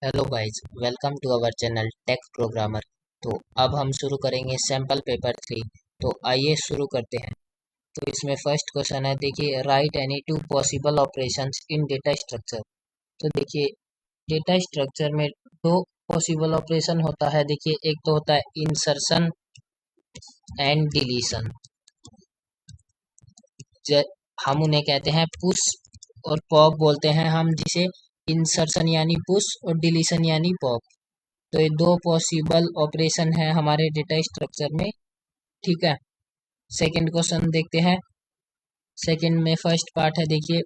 Hello guys, welcome to our channel tech programmer. तो अब हम शुरू करेंगे सैम्पल पेपर 3। तो आइए शुरू करते हैं। तो इसमें फर्स्ट क्वेश्चन है, देखिए, right any two possible operations in data structure. तो देखिए, डेटा स्ट्रक्चर में दो पॉसिबल ऑपरेशन होता है। देखिए, एक तो होता है इंसर्शन एंड डिलीशन। हम उन्हें कहते हैं पुश और पॉप बोलते हैं हम, जिसे इंसर्शन यानी पुश और डिलीशन यानी पॉप। तो ये दो पॉसिबल ऑपरेशन है हमारे डेटा स्ट्रक्चर में। ठीक है, सेकंड क्वेश्चन देखते हैं। सेकंड में फर्स्ट पार्ट है, देखिए,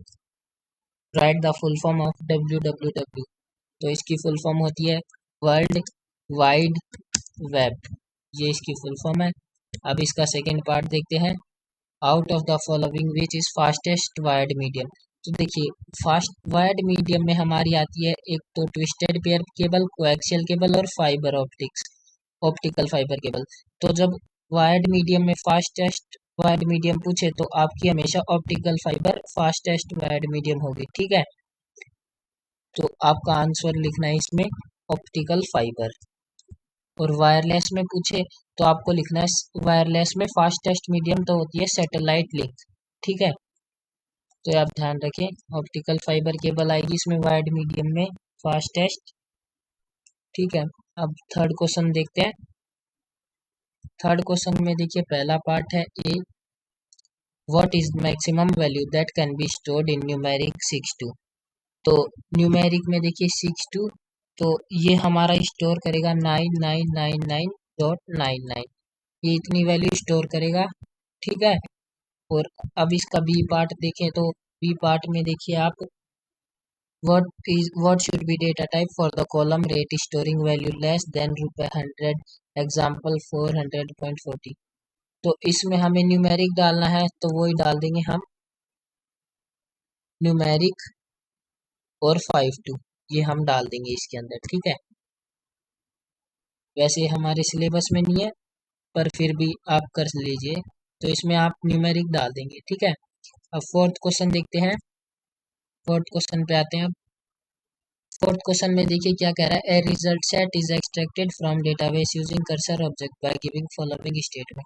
write the full form of www। तो इसकी फुल फॉर्म होती है वर्ल्ड वाइड वेब, ये इसकी फुल फॉर्म है। अब इसका सेकंड पार्ट देखते हैं, out of the following which is fastest wired medium. तो देखिए, फास्ट वायर्ड मीडियम में हमारी आती है एक तो twisted pair cable, coaxial cable और fibre optics, optical fibre cable. तो जब वायर्ड मीडियम में फास्टेस्ट वायर्ड मीडियम पूछे तो आपकी हमेशा optical fibre fastest wired medium होगी। ठीक है, तो आपका आंसर लिखना है इसमें ऑप्टिकल फाइबर। और वायरलेस में पूछे तो आपको लिखना है वायरलेस में फास्टेस्ट मीडियम तो होती है सैटेलाइट लिंक। ठीक है, तो आप ध्यान रखें, ऑप्टिकल फाइबर केबल आएगी इसमें वायर्ड मीडियम में फास्टेस्ट। ठीक है, अब थर्ड क्वेश्चन देखते हैं। थर्ड क्वेश्चन में देखिए, पहला पार्ट है a, what is maximum value that can be stored in numeric 62। तो न्यूमेरिक में देखिए 62, तो ये हमारा स्टोर करेगा 9999.99, ये इतनी वैल्यू स्टोर करेगा। ठीक है, और अब इसका बी पार्ट देखें तो बी पार्ट में देखिए आप, what should be data type for the column rate storing value less than ₹100, example 400.40। तो इसमें हमें न्यूमेरिक डालना है, तो वही डाल देंगे हम न्यूमेरिक और 52, ये हम डाल देंगे इसके अंदर। ठीक है, वैसे हमारे सिलेबस में नहीं है पर फिर भी आप कर लीजिए, तो इसमें आप न्यूमेरिक डाल देंगे। ठीक है, अब फोर्थ क्वेश्चन देखते हैं। फोर्थ क्वेश्चन पे आते हैं। फोर्थ क्वेश्चन में देखिए क्या कह रहा है, a result set is extracted from database using cursor object by giving following statement,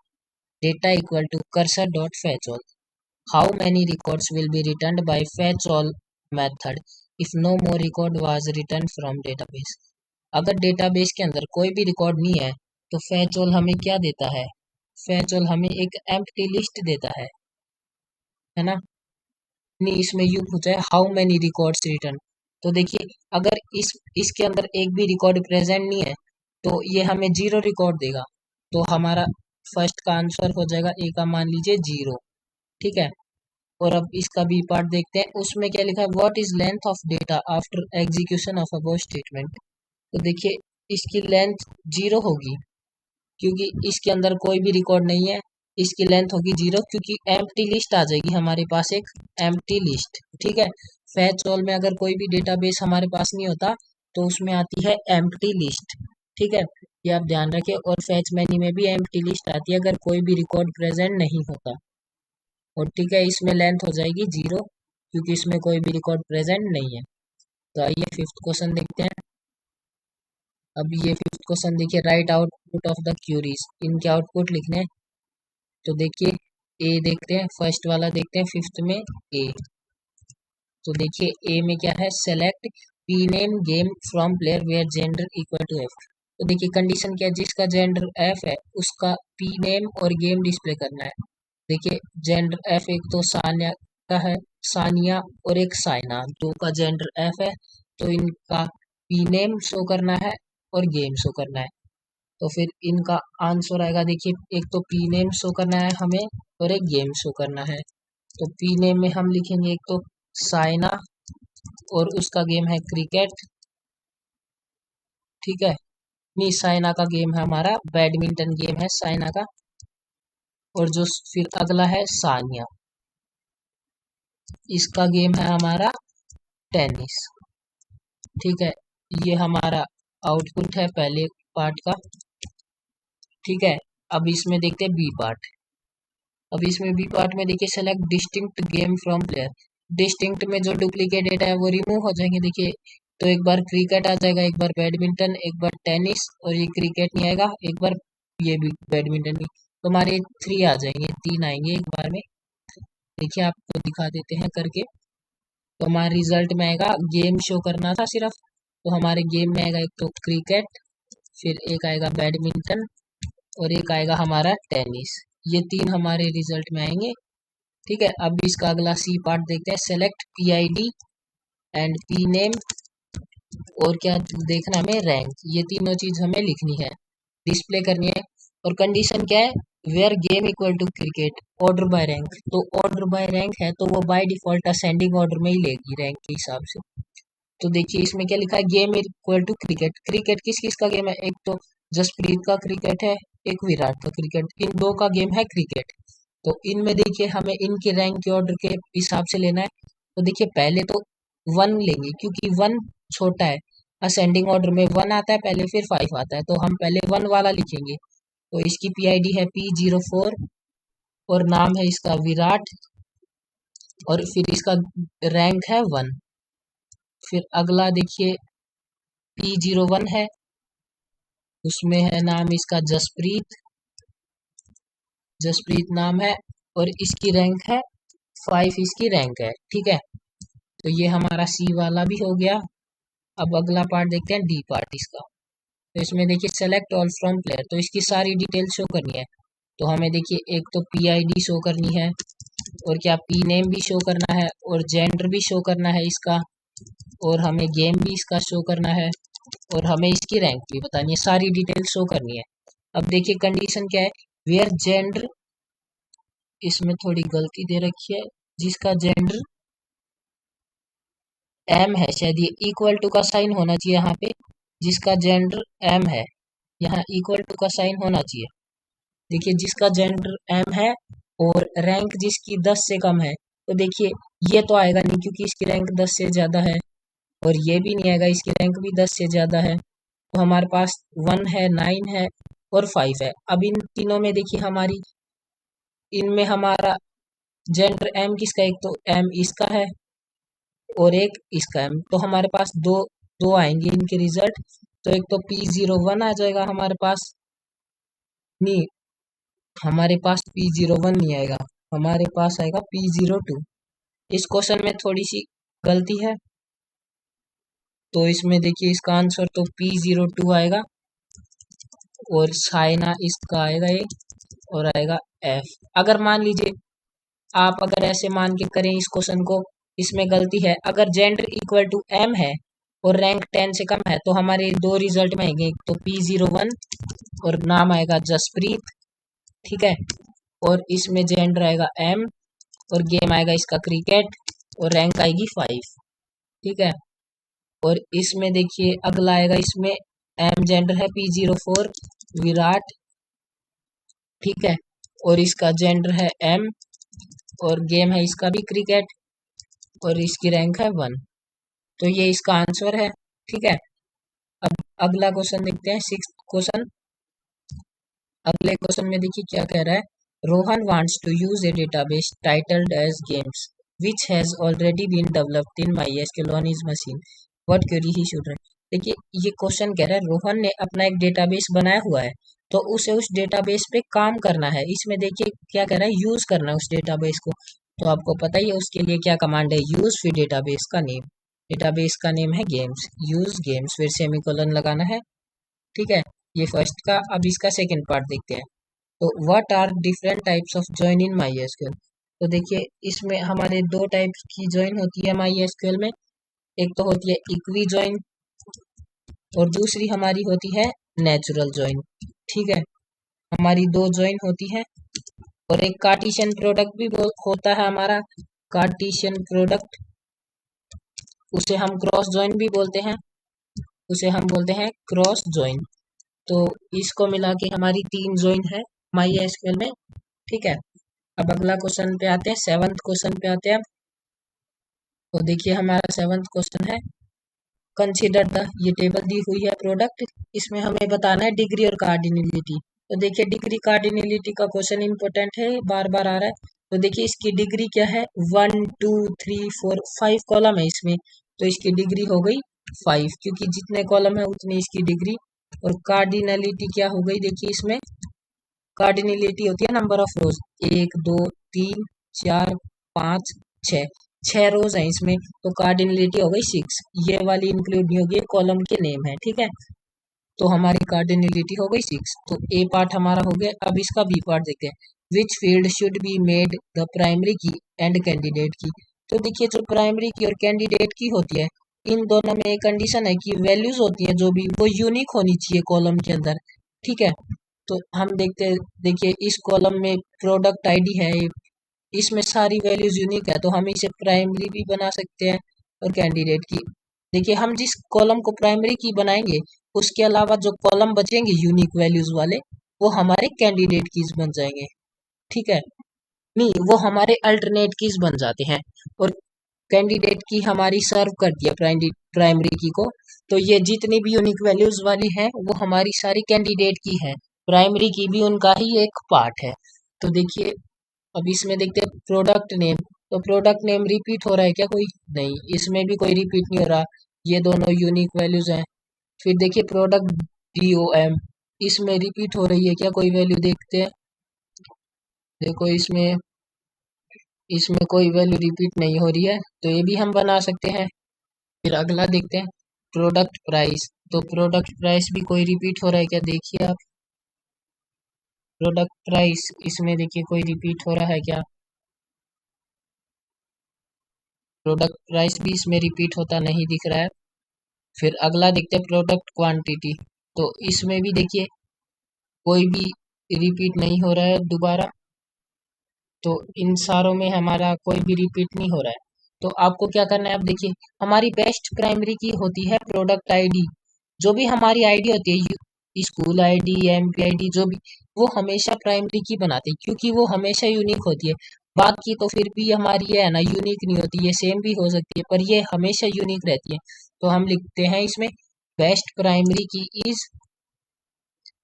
data equal to cursor dot fetch all, how many records will be returned by fetch all method if no more record was return from database. अगर database के अंदर कोई भी record नहीं है तो fetch all हमें क्या देता है, फेच ऑल हमें एक एम्प्टी लिस्ट देता है ना। नहीं, इसमें यू पूछा है हाउ मेनी रिकॉर्ड्स रिटर्न। तो देखिए, अगर इसके अंदर एक भी रिकॉर्ड प्रेजेंट नहीं है तो ये हमें जीरो रिकॉर्ड देगा। तो हमारा फर्स्ट का आंसर हो जाएगा ए का, मान लीजिए 0। ठीक है, और अब इसका बी पार्ट देखते हैं, उसमें क्या लिखा है, what is length of data after execution of above statement. तो देखिए, इसकी लेंथ 0 होगी क्योंकि इसके अंदर कोई भी रिकॉर्ड नहीं है। इसकी लेंथ होगी 0 क्योंकि एम्प्टी लिस्ट आ जाएगी हमारे पास, एक एम्प्टी लिस्ट। ठीक है, फैच ऑल में अगर कोई भी डेटाबेस हमारे पास नहीं होता तो उसमें आती है एम्प्टी लिस्ट। ठीक है, ये आप ध्यान रखें, और फैच मेन्यू में भी एम्प्टी लिस्ट आती है अगर कोई भी रिकॉर्ड प्रेजेंट नहीं होता। और ठीक है, इसमें लेंथ हो जाएगी 0 क्योंकि इसमें कोई भी रिकॉर्ड प्रेजेंट नहीं है। तो आइए फिफ्थ क्वेश्चन देखते हैं। अब ये फिफ्थ क्वेश्चन देखिए, write output of the queries, इनके आउटपुट लिखने हैं। तो देखिए, ए देखते हैं, फर्स्ट वाला देखते हैं, फिफ्थ में ए। तो देखिए, ए में क्या है, select p name game from player where gender equal to f. तो देखिए, कंडीशन क्या है, जिसका जेंडर एफ है उसका पी नेम और गेम डिस्प्ले करना है। देखिए, जेंडर एफ एक तो सानिया का है, सानिया, और एक साइना, दो का जेंडर एफ है, तो इनका पी नेम शो करना है और गेम शो करना है। तो फिर इनका आंसर आएगा, देखिए, एक तो पी नेम शो करना है हमें और एक गेम शो करना है। तो पी नेम में हम लिखेंगे एक तो साइना और उसका गेम है क्रिकेट। ठीक है, नहीं, साइना का गेम है हमारा बैडमिंटन गेम है साइना का। और जो फिर अगला है सानिया, इसका गेम है हमारा टेनिस। ठीक है, ये हमारा आउटपुट है पहले पार्ट का। ठीक है, अब इसमें देखते हैं बी पार्ट। अब इसमें बी पार्ट में देखिए, select distinct game from player. Distinct में जो डुप्लीकेट डेटा है वो रिमूव हो जाएंगे। देखिए, तो एक बार क्रिकेट आ जाएगा, एक बार बैडमिंटन, एक बार टेनिस, और ये क्रिकेट नहीं आएगा, एक बार ये भी बैडमिंटन नहीं। तो हमारे 3 आ जाएंगे, 3 आएंगे एक बार में। देखिए आपको दिखा देते हैं करके। तो हमारे रिजल्ट में आएगा, गेम शो करना था सिर्फ, तो हमारे गेम में आएगा एक तो क्रिकेट, फिर एक आएगा बैडमिंटन, और एक आएगा हमारा टेनिस। ये 3 हमारे रिजल्ट में आएंगे। ठीक है, अब इसका अगला सी पार्ट देखते हैं। Select PID and P name, और क्या देखना हमें, रैंक। ये तीनों चीज हमें लिखनी है, डिस्प्ले करनी है। और कंडीशन क्या है, where game equal to cricket order by rank. तो ऑर्डर बाय रैंक है तो वो बाय डिफॉल्ट असेंडिंग ऑर्डर में ही लेगी रैंक के हिसाब से। तो देखिए इसमें क्या लिखा है, game equal to cricket. Cricket किस किस का गेम है, एक तो जसप्रीत का क्रिकेट है, एक विराट का क्रिकेट, इन दो का गेम है क्रिकेट। तो इनमें देखिए हमें इनके रैंक के ऑर्डर के हिसाब से लेना है। तो देखिए पहले तो 1 लेंगे, क्योंकि 1 छोटा है, असेंडिंग ऑर्डर में 1 आता है पहले, फिर 5 आता है, तो हम पहले 1 वाला लिखेंगे। तो इसकी PID है P04, और नाम है इसका विराट, और फिर इसका रैंक है 1। फिर अगला देखिए P01 है, उसमें है नाम इसका जसप्रीत, जसप्रीत नाम है, और इसकी रैंक है 5, इसकी रैंक है। ठीक है, तो ये हमारा C वाला भी हो गया। अब अगला पार्ट देखते हैं, D पार्ट इसका। तो इसमें देखिए सेलेक्ट ऑल फ्रॉम प्लेयर, तो इसकी सारी डिटेल शो करनी है। तो हमें देखिए एक तो PID शो करनी है, और क्या P नेम भी शो करना है, और जेंडर भी शो करना है इसका, और हमें गेम भी इसका शो करना है, और हमें इसकी रैंक भी बतानी है, सारी डिटेल शो करनी है। अब देखिए कंडीशन क्या है, वेयर जेंडर, इसमें थोड़ी गलती दे रखी है, जिसका जेंडर M है, शायद ये इक्वल टू का साइन होना चाहिए यहाँ पे, जिसका जेंडर M है, यहाँ इक्वल टू का साइन होना चाहिए। देखिए जिसका जेंडर M है और रैंक जिसकी 10 से कम है, तो देखिए ये तो आएगा नहीं क्योंकि इसकी रैंक 10 से ज्यादा है, और ये भी नहीं आएगा, इसकी रैंक भी 10 से ज्यादा है। तो हमारे पास 1 है, 9 है, और 5 है। अब इन तीनों में देखिए हमारी, इनमें हमारा जेंडर M किसका, एक तो M इसका है और एक इसका M, तो हमारे पास दो दो आएंगे इनके रिजल्ट। तो एक तो P01 आ जाएगा हमारे पास, नहीं हमारे पास P01 नहीं आएगा, हमारे पास आएगा P02। इस क्वेश्चन में थोड़ी सी गलती है, तो इसमें देखिए इसका आंसर तो P02 आएगा, और साइना इसका आएगा ये, और आएगा F। अगर मान लीजिए आप अगर ऐसे मान के करें इस क्वेश्चन को, इसमें गलती है, अगर जेंडर इक्वल टू M है और रैंक 10 से कम है, तो हमारे दो रिजल्ट में आएंगे, एक तो P01 और नाम आएगा जसप्रीत। ठीक है, और इसमें जेंडर आएगा M, और गेम आएगा इसका क्रिकेट, और रैंक आएगी 5। ठीक है, और इसमें देखिए अगला आएगा, इसमें M जेंडर है P04 विराट। ठीक है, और इसका जेंडर है M, और गेम है इसका भी क्रिकेट, और इसकी रैंक है 1। तो ये इसका आंसर है। ठीक है, अब अगला क्वेश्चन देखते हैं, 6th क्वेश्चन। अगले क्वेश्चन में देखिए क्या कह रहा है, Rohan wants to use a database titled as games which has already been developed in MySQL on his machine. What query he should write? देखिए ये क्वेश्चन कह रहा है, रोहन ने अपना एक डेटाबेस बनाया हुआ है, तो उसे उस डेटाबेस पे काम करना है। इसमें देखिए क्या कह रहा है, यूज करना है उस डेटाबेस को। तो आपको पता ही है उसके लिए क्या कमांड है, यूज फिर डेटाबेस का नेम। डेटाबेस का नेम है गेम्स, यूज गेम्स, फिर सेमीकोलन लगाना है। ठीक है, ये फर्स्ट का। अब इसका सेकंड पार्ट देखते हैं। तो what are different types of join in MySQL। तो देखिए इसमें हमारे दो टाइप्स की ज्वाइन होती है MySQL में, एक तो होती है इक्वी ज्वाइन, और दूसरी हमारी होती है नेचुरल ज्वाइन। ठीक है, हमारी दो ज्वाइन होती है, और एक कार्टेशियन प्रोडक्ट भी होता है हमारा, कार्टेशियन प्रोडक्ट, उसे हम क्रॉस ज्वाइन भी बोलते हैं, उसे हम बोलते हैं क्रॉस ज्वाइन। तो इसको मिला के हमारी 3 ज्वाइन है MySQL में। ठीक है, अब अगला क्वेश्चन पे आते हैं, 7th क्वेश्चन पे आते हैं। अब तो देखिए हमारा 7th क्वेश्चन है, कंसीडर द, ये टेबल दी हुई है प्रोडक्ट, इसमें हमें बताना है डिग्री और कार्डिनलिटी। तो देखिए डिग्री कार्डिनलिटी का क्वेश्चन इंपॉर्टेंट है, बार बार आ रहा है। तो देखिए इसकी डिग्री क्या है, 1 2 3 4 5 कॉलम है इसमें, तो इसकी डिग्री हो गई 5, क्योंकि जितने कॉलम है उतनी इसकी डिग्री। और कार्डिनलिटी क्या हो गई, देखिए इसमें कार्डिनलिटी होती है नंबर ऑफ रोज, 1 2 3 4 5 6, 6 रोज है इसमें, तो कार्डिनलिटी हो गई 6। ये वाली इंक्लूड नहीं होगी, कॉलम के नेम है, ठीक है। तो हमारी कार्डिनलिटी हो गई 6। तो ए पार्ट हमारा हो गया। अब इसका बी पार्ट देखते हैं। Which field should be made the primary की एंड कैंडिडेट की। तो देखिए जो प्राइमरी की और कैंडिडेट की होती है, इन दोनों में एक कंडीशन है कि वैल्यूज होती है जो भी, वो यूनिक होनी चाहिए कॉलम के अंदर, ठीक है। तो हम देखते हैं, देखिए इस कॉलम में प्रोडक्ट आईडी है, इसमें सारी वैल्यूज यूनिक है, तो हम इसे प्राइमरी भी बना सकते हैं और कैंडिडेट की। देखिए हम जिस कॉलम को प्राइमरी की बनाएंगे, उसके अलावा जो कॉलम बचेंगे यूनिक वैल्यूज वाले, वो हमारे कैंडिडेट कीज बन जाएंगे, ठीक है। नहीं, वो हमारे अल्टरनेट कीज बन जाते हैं। और कैंडिडेट की हमारी सर्व करती है प्राइमरी की को। तो ये जितनी भी यूनिक वैल्यूज वाली है, वो हमारी सारी कैंडिडेट की है। प्राइमरी की भी उनका ही एक पार्ट है। तो देखिए अब इसमें देखते हैं प्रोडक्ट नेम। तो प्रोडक्ट नेम रिपीट हो रहा है क्या कोई? नहीं, इसमें भी कोई रिपीट नहीं हो रहा, ये दोनों यूनिक वैल्यूज हैं। फिर देखिए प्रोडक्ट DOM, इसमें रिपीट हो रही है क्या कोई वैल्यू? देखते हैं, देखो इसमें इसमें कोई वैल्यू रिपीट नहीं हो रही है, तो ये भी हम बना सकते हैं। फिर अगला देखते हैं प्रोडक्ट प्राइस। तो प्रोडक्ट प्राइस भी कोई रिपीट हो रहा है क्या? देखिए आप प्रोडक्ट प्राइस, इसमें देखिए कोई रिपीट हो रहा है क्या? प्रोडक्ट प्राइस भी इसमें रिपीट होता नहीं दिख रहा है। फिर अगला देखते हैं प्रोडक्ट क्वांटिटी। तो इसमें भी देखिए कोई भी रिपीट नहीं हो रहा है दोबारा। तो इन सारों में हमारा कोई भी रिपीट नहीं हो रहा है। तो आपको क्या करना है, अब देखिए हमारी बेस्ट प्राइमरी की होती है प्रोडक्ट आईडी। जो भी हमारी आईडी होती है, स्कूल आईडी, MP ID, जो भी, वो हमेशा प्राइमरी की बनाते हैं, क्योंकि वो हमेशा यूनिक होती है। बाकी तो फिर भी हमारी ये है ना, यूनिक नहीं होती, ये सेम भी हो सकती है, पर ये हमेशा यूनिक रहती है। तो हम लिखते हैं इसमें बेस्ट प्राइमरी की इज,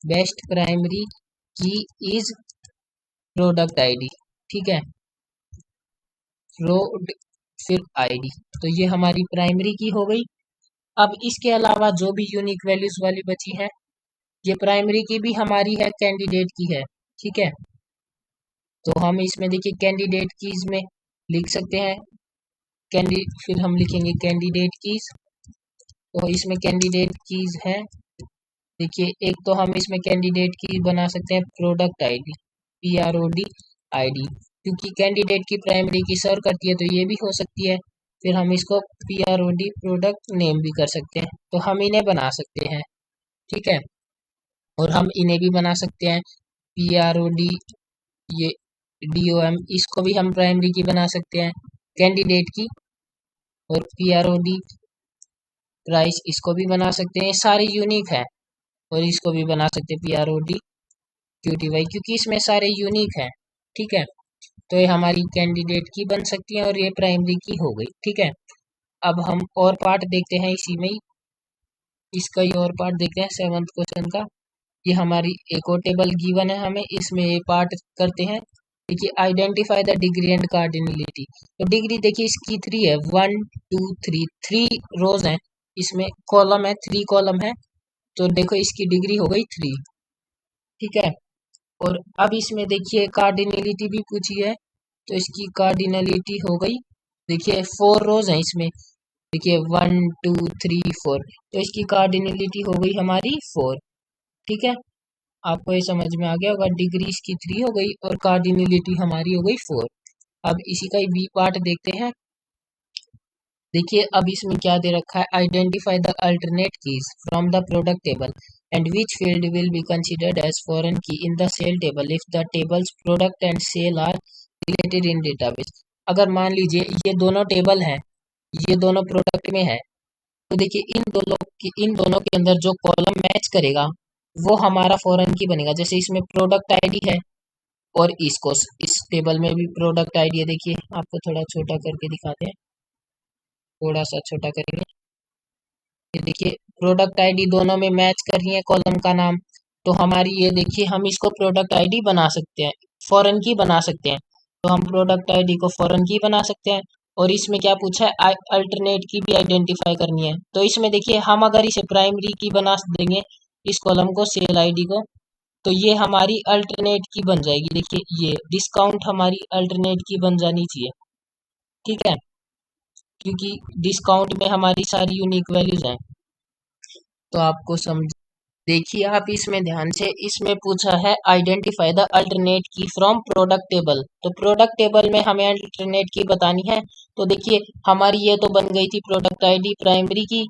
बेस्ट प्राइमरी की इज प्रोडक्ट आईडी, ठीक है। प्रोड फिर आईडी, तो ये हमारी प्राइमरी की हो गई। अब इसके अलावा जो भी यूनिक वैल्यूज वाली बची है, ये प्राइमरी की भी हमारी है, कैंडिडेट की है, ठीक है। तो हम इसमें देखिए कैंडिडेट कीज में लिख सकते हैं फिर हम लिखेंगे कैंडिडेट कीज। तो इसमें कैंडिडेट कीज है, देखिए एक तो हम इसमें कैंडिडेट की बना सकते हैं प्रोडक्ट आईडी, PROD ID, क्योंकि कैंडिडेट की प्राइमरी की सर्व करती है, तो ये भी हो सकती है। फिर हम इसको PROD प्रोडक्ट नेम भी कर सकते हैं, तो हम इन्हें बना सकते हैं, ठीक है। और हम इन्हें भी बना सकते हैं PROD, ये DOM, इसको भी हम प्राइमरी की बना सकते हैं कैंडिडेट की। और PROD प्राइस, इसको भी बना सकते हैं, सारे यूनिक है। और इसको भी बना सकते हैं PROD QTY, क्योंकि इसमें सारे यूनिक है, ठीक है। तो ये हमारी कैंडिडेट की बन सकती है और ये प्राइमरी की हो गई, ठीक है। अब हम और पार्ट देखते हैं इसी में ही, इसका ही और पार्ट देखते हैं 7th क्वेश्चन का। ये हमारी एक और टेबल गिवन है हमें, इसमें ये पार्ट करते हैं। देखिए identify the degree and cardinality. तो डिग्री देखिए इसकी 3 है, 1 2 3, 3 रोज हैं, इसमें कॉलम है, 3 कॉलम है, तो देखो इसकी डिग्री हो गई 3, ठीक है। और अब इसमें देखिए कार्डिनलिटी भी पूछी है, तो इसकी कार्डिनलिटी हो गई, देखिए 4 रोज हैं इसमें, देखिए 1 2 3 4, तो इसकी कार्डिनलिटी हो गई हमारी 4, ठीक है। आपको ये समझ में आ गया होगा, डिग्री इसकी 3 हो गई और कार्डिनलिटी हमारी हो गई 4। अब इसी का ही बी पार्ट देखते हैं। देखिए अब इसमें क्या दे रखा है, identify the alternate keys from the product table and which field will be considered as foreign key in the sale table if the tables product and sale are related in database. अगर मान लीजिए ये दोनों table हैं, ये दोनों product में है, तो देखिए इन दोनों के अंदर जो कॉलम मैच करेगा, वो हमारा फॉरेन की बनेगा। जैसे इसमें प्रोडक्ट आईडी है और इसको इस टेबल में भी प्रोडक्ट आईडी है, देखिए आपको थोड़ा छोटा करके दिखाते हैं, थोड़ा सा छोटा करेंगे, ये देखिए प्रोडक्ट आईडी दोनों में मैच कर रही है कॉलम का नाम। तो हमारी ये देखिए हम इसको प्रोडक्ट आईडी बना सकते हैं, फॉरेन की बना सकते हैं। तो हम प्रोडक्ट आईडी को फॉरेन की बना सकते हैं। और इसमें क्या पूछा है, अल्टरनेट की भी आइडेंटिफाई करनी है। तो इसमें देखिए हम अगर इसे प्राइमरी की बना देंगे, इस कॉलम को सेल आईडी को, तो ये हमारी अल्टरनेट की बन जाएगी। देखिए ये डिस्काउंट हमारी अल्टरनेट की बन जानी चाहिए, ठीक है, क्योंकि डिस्काउंट में हमारी सारी यूनिक वैल्यूज हैं। तो आपको समझ, देखिए आप इसमें ध्यान से, इसमें पूछा है आइडेंटिफाई द अल्टरनेट की फ्रॉम प्रोडक्ट टेबल। तो प्रोडक्ट टेबल में हमें अल्टरनेट की बतानी है। तो देखिए हमारी ये तो बन गई थी प्रोडक्ट आईडी प्राइमरी की,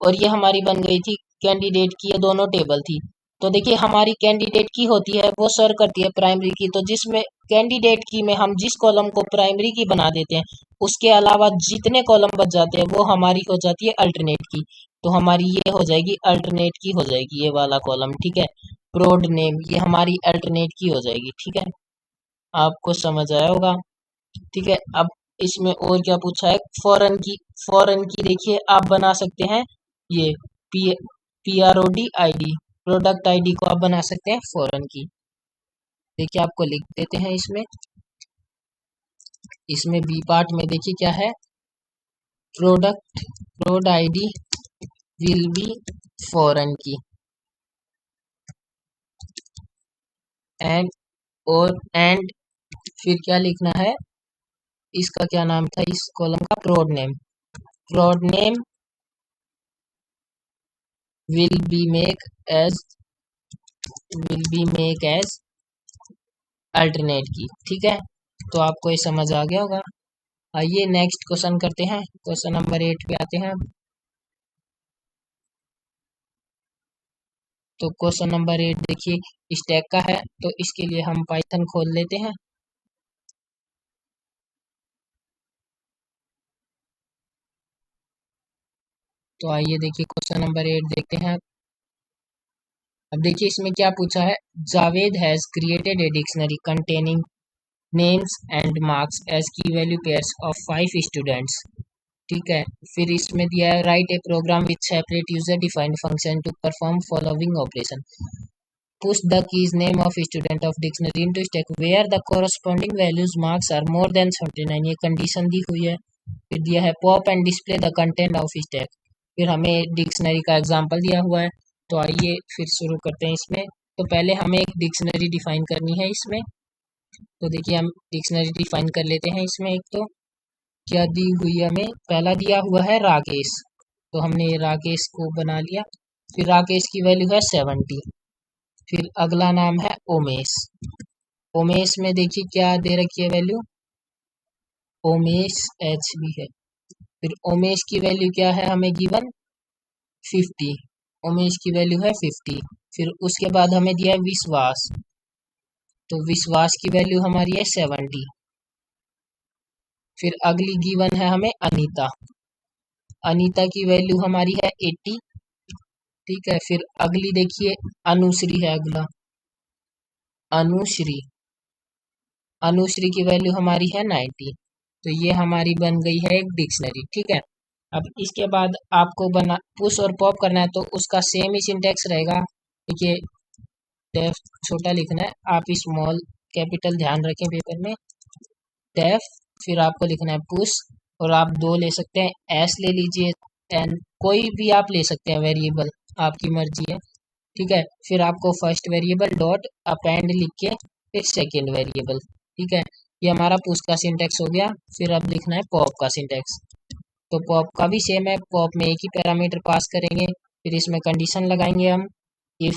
और ये हमारी बन गई थी कैंडिडेट की, ये दोनों टेबल थी। तो देखिए हमारी कैंडिडेट की होती है वो सर करती है प्राइमरी की, तो जिसमें कैंडिडेट की में हम जिस कॉलम को प्राइमरी की बना देते हैं, उसके अलावा जितने कॉलम बच जाते हैं वो हमारी हो जाती है अल्टरनेट की। तो हमारी ये हो जाएगी अल्टरनेट की हो जाएगी, ये वाला कॉलम, ठीक है। प्रोड नेम ये हमारी अल्टरनेट की हो जाएगी, ठीक है। आपको समझ आया होगा, ठीक है। अब इसमें और क्या पूछा है, फॉरेन की। फॉरेन की देखिए आप बना सकते हैं ये PROD आईडी, प्रोडक्ट आईडी को आप बना सकते हैं फॉरेन की। देखिए आपको लिख देते हैं इसमें, इसमें बी पार्ट में देखिए क्या है, प्रोड आईडी विल बी फॉरेन की, एंड और एंड फिर क्या लिखना है, इसका क्या नाम था इस कॉलम का, prod name will be make as alternate key, ठीक है। तो आपको ये समझ आ गया होगा। आइए नेक्स्ट क्वेश्चन करते हैं, क्वेश्चन नंबर 8 पे आते हैं। तो क्वेश्चन नंबर 8 देखिए स्टैक का है, तो इसके लिए हम पाइथन खोल लेते हैं। तो आइए देखिए क्वेश्चन नंबर 8 देखते हैं। अब देखिए इसमें क्या पूछा है, Javed has created a dictionary containing names and marks as key value pairs of 5 students, ठीक है। फिर इसमें दिया है write a program with separate user defined function to perform following operation, push the keys name of student of dictionary into stack where the corresponding values marks are more than 79, ये condition दी हुई है। फिर दिया है pop and display the content of stack, फिर हमें dictionary का एग्जांपल दिया हुआ है। तो आइए फिर शुरू करते हैं इसमें। तो पहले हमें एक डिक्शनरी डिफाइन करनी है इसमें। तो देखिए हम डिक्शनरी डिफाइन कर लेते हैं इसमें। एक तो क्या दी हुई है हमें, पहला दिया हुआ है राकेश, तो हमने राकेश को बना लिया। फिर राकेश की वैल्यू है 70। फिर अगला नाम है उमेश, उमेश में देखिए क्या दे रखी है वैल्यू, उमेश एच भी है। फिर उमेश की वैल्यू क्या है हमें गिवन, 50, उमेश की वैल्यू है 50। फिर उसके बाद हमें दिया है विश्वास, तो विश्वास की वैल्यू हमारी है 70। फिर अगली गिवन है हमें अनीता, अनीता की वैल्यू हमारी है 80, ठीक है। फिर अगली देखिए अनुश्री है, अगला अनुश्री, अनुश्री की वैल्यू हमारी है 90। तो ये हमारी बन गई है एक डिक्शनरी, ठीक है। अब इसके बाद आपको बना पुश और पॉप करना है, तो उसका सेम ही सिंटेक्स रहेगा। देखिए डेफ छोटा लिखना है, आप स्मॉल कैपिटल ध्यान रखें पेपर में, डेफ, फिर आपको लिखना है पुश, और आप दो ले सकते हैं, एस ले लीजिए, एन कोई भी आप ले सकते हैं वेरिएबल, आपकी मर्जी है, ठीक है। फिर आपको फर्स्ट वेरिएबल डॉट अपेंड लिख के फिर सेकेंड वेरिएबल, ठीक है। ये हमारा पुश का सिंटेक्स हो गया। फिर अब लिखना है पॉप का सिंटेक्स, तो पॉप का भी सेम है, पॉप में एक ही पैरामीटर पास करेंगे। फिर इसमें कंडीशन लगाएंगे हम, if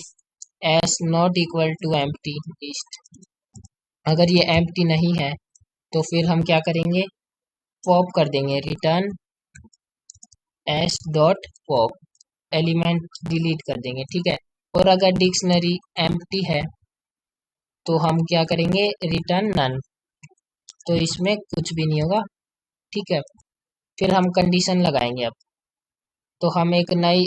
S not equal to empty list, अगर ये एम्प्टी नहीं है तो फिर हम क्या करेंगे, पॉप कर देंगे return S dot pop, element delete कर देंगे, ठीक है। और अगर डिक्शनरी एम्प्टी है तो हम क्या करेंगे, रिटर्न नन, तो इसमें कुछ भी नहीं होगा, ठीक है। फिर हम कंडीशन लगाएंगे। अब तो हम एक नई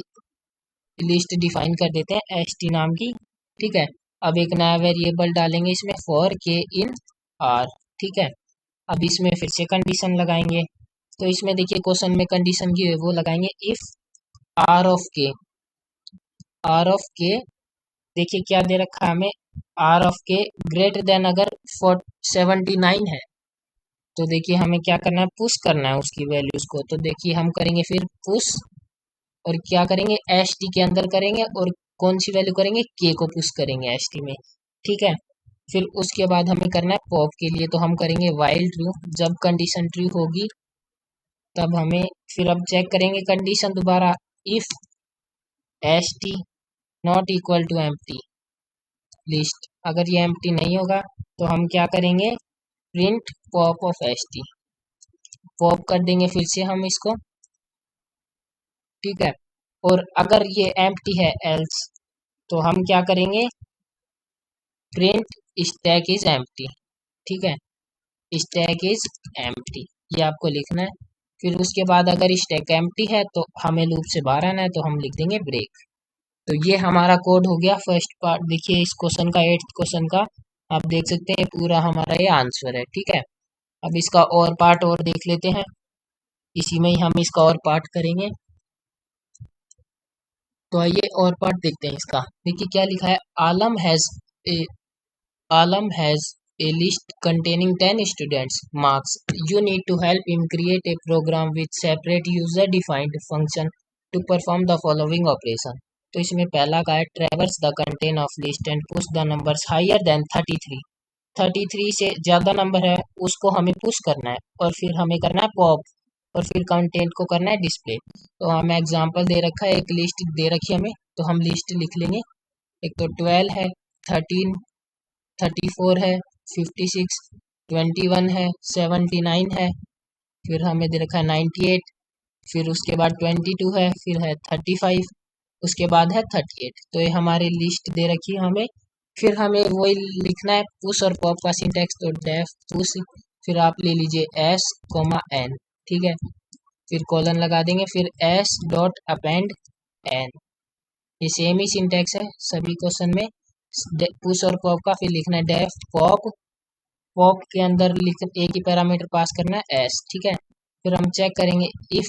लिस्ट डिफाइन कर देते हैं st नाम की, ठीक है। अब एक नया वेरिएबल डालेंगे इसमें फॉर के इन आर, ठीक है। अब इसमें फिर से कंडीशन लगाएंगे। तो इसमें देखिए क्वेश्चन में कंडीशन की है वो लगाएंगे, इफ आर ऑफ के, आर ऑफ के देखिए क्या दे रखा है हमें, आर ऑफ के ग्रेटर देन अगर 79 है, तो देखिए हमें क्या करना है, पुश करना है उसकी वैल्यूज को। तो देखिए हम करेंगे फिर पुश, और क्या करेंगे, एस टी के अंदर करेंगे, और कौन सी वैल्यू करेंगे, के को पुश करेंगे एस टी में, ठीक है। फिर उसके बाद हमें करना है पॉप के लिए, तो हम करेंगे वाइल ट्रू। जब कंडीशन ट्रू होगी तब हमें, फिर अब चेक करेंगे कंडीशन दोबारा, if S T not equal to empty list. अगर ये एम्प्टी नहीं होगा तो हम क्या करेंगे, print pop of S T, pop कर देंगे फिर से हम इसको, ठीक है। और अगर ये एम्प्टी है एल्स, तो हम क्या करेंगे, प्रिंट स्टैक इज एम्प्टी, ठीक है, स्टैक इज एम्प्टी, ये आपको लिखना है। फिर उसके बाद अगर स्टैक एम्प्टी है तो हमें लूप से बाहर आना है, तो हम लिख देंगे ब्रेक। तो ये हमारा कोड हो गया फर्स्ट पार्ट। देखिए इस क्वेश्चन का, 8th क्वेश्चन का, आप देख सकते हैं पूरा हमारा ये आंसर है, ठीक है। अब इसका और पार्ट और देख लेते हैं, इसी में ही हम इसका और पार्ट करेंगे। तो आइए और पार्ट देखते हैं इसका। देखिए क्या लिखा है, Alam has a Alam has a list containing 10 students' marks. You need to help him create a program with separate user-defined function to perform the following operation. तो इसमें पहला का है, traverse the content of list and push the numbers higher than 33. 33 से ज़्यादा number है उसको हमें पुश करना है, और फिर हमें करना है पॉप, और फिर कंटेंट को करना है डिस्प्ले। तो हमें एग्जांपल दे रखा है, एक लिस्ट दे रखी है हमें, तो हम लिस्ट लिख लेंगे। एक तो 12 है, 13, 34 है, 56, 21 है, 79 है, फिर हमें दे रखा है 98, फिर उसके बाद 22 है, फिर है 35, उसके बाद है 38। तो ये हमारी लिस्ट दे रखी है हमें। फिर हमें वही लिखना है पुश और पॉप का सिंटैक्स, तो डेफ पुश, फिर आप ले लीजिए एस कोमा एन, ठीक है, फिर कॉलन लगा देंगे, फिर एस डॉट अपेंड एन। ये सेम ही सिंटैक्स है सभी क्वेश्चन में, पुश और पॉप का। फिर लिखना है डेफ पॉप, पॉप के अंदर लिख एक ही पैरामीटर पास करना है एस, ठीक है। फिर हम चेक करेंगे if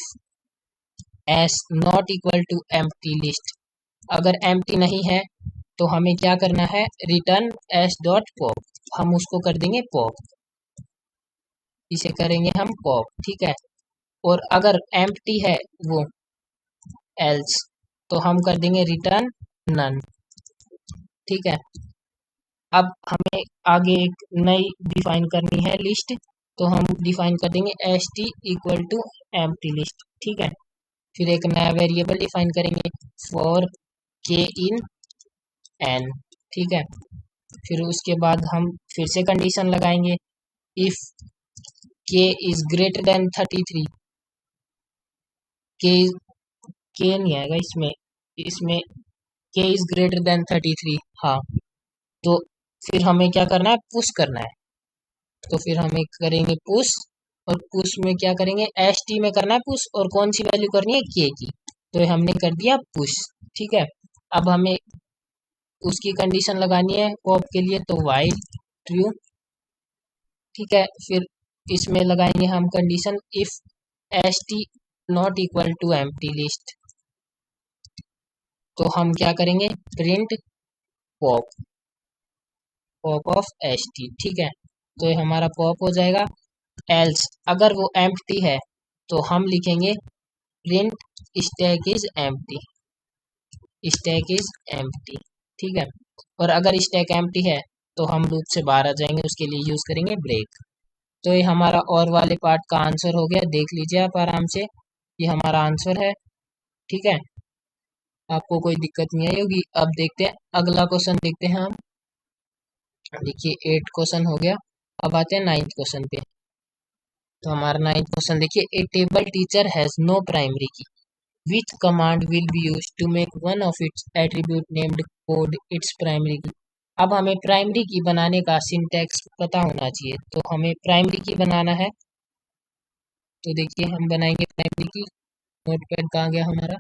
S not equal to empty list, अगर एम्प्टी नहीं है तो हमें क्या करना है, रिटर्न एस डॉट पॉप, हम उसको कर देंगे पॉप, इसे करेंगे हम पॉप, ठीक है। और अगर एम्प्टी है वो एल्स, तो हम कर देंगे रिटर्न नन, ठीक है। अब हमें आगे एक नई डिफाइन करनी है लिस्ट, तो हम डिफाइन कर देंगे S T equal to empty list, ठीक है। फिर एक नया वेरिएबल डिफाइन करेंगे फॉर के इन एन, ठीक है। फिर उसके बाद हम फिर से कंडीशन लगाएंगे, इफ के इज ग्रेटर देन 33, के के नहीं आएगा इसमें, इसमें के इज ग्रेटर देन 33, हाँ। तो फिर हमें क्या करना है, पुश करना है। तो फिर हमें करेंगे पुश, और पुश में क्या करेंगे, एस टी में करना है पुश, और कौन सी वैल्यू करनी है, के की। तो हमने कर दिया पुश, ठीक है। अब हमें उसकी कंडीशन लगानी है पॉप के लिए, तो वाइल ट्रू, ठीक है। फिर इसमें लगाएंगे हम condition if S T not equal to empty list, तो हम क्या करेंगे, print pop, pop of S T, ठीक है। तो ये हमारा पॉप हो जाएगा। एल्स अगर वो एम्प्टी है तो हम लिखेंगे print stack is empty, stack is empty, ठीक है। और अगर स्टैक एम्प्टी है तो हम लूप से बाहर आ जाएंगे, उसके लिए यूज करेंगे ब्रेक। तो ये हमारा और वाले पार्ट का आंसर हो गया, देख लीजिए आप आराम से, ये हमारा आंसर है, ठीक है। आपको कोई दिक्कत नहीं आई होगी। अब देखते हैं अगला क्वेश्चन, देखते हैं हम। देखिए 8 क्वेश्चन हो गया, अब आते हैं 9th क्वेश्चन पे। तो हमारा 9th क्वेश्चन देखिए, a table teacher has no primary key, which command will be use to make one of its attribute named code its primary key. अब हमें प्राइमरी की बनाने का सिंटैक्स पता होना चाहिए, तो हमें प्राइमरी की बनाना है। तो देखिए हम बनाएंगे प्राइमरी की, नोटपैड कहाँ गया हमारा,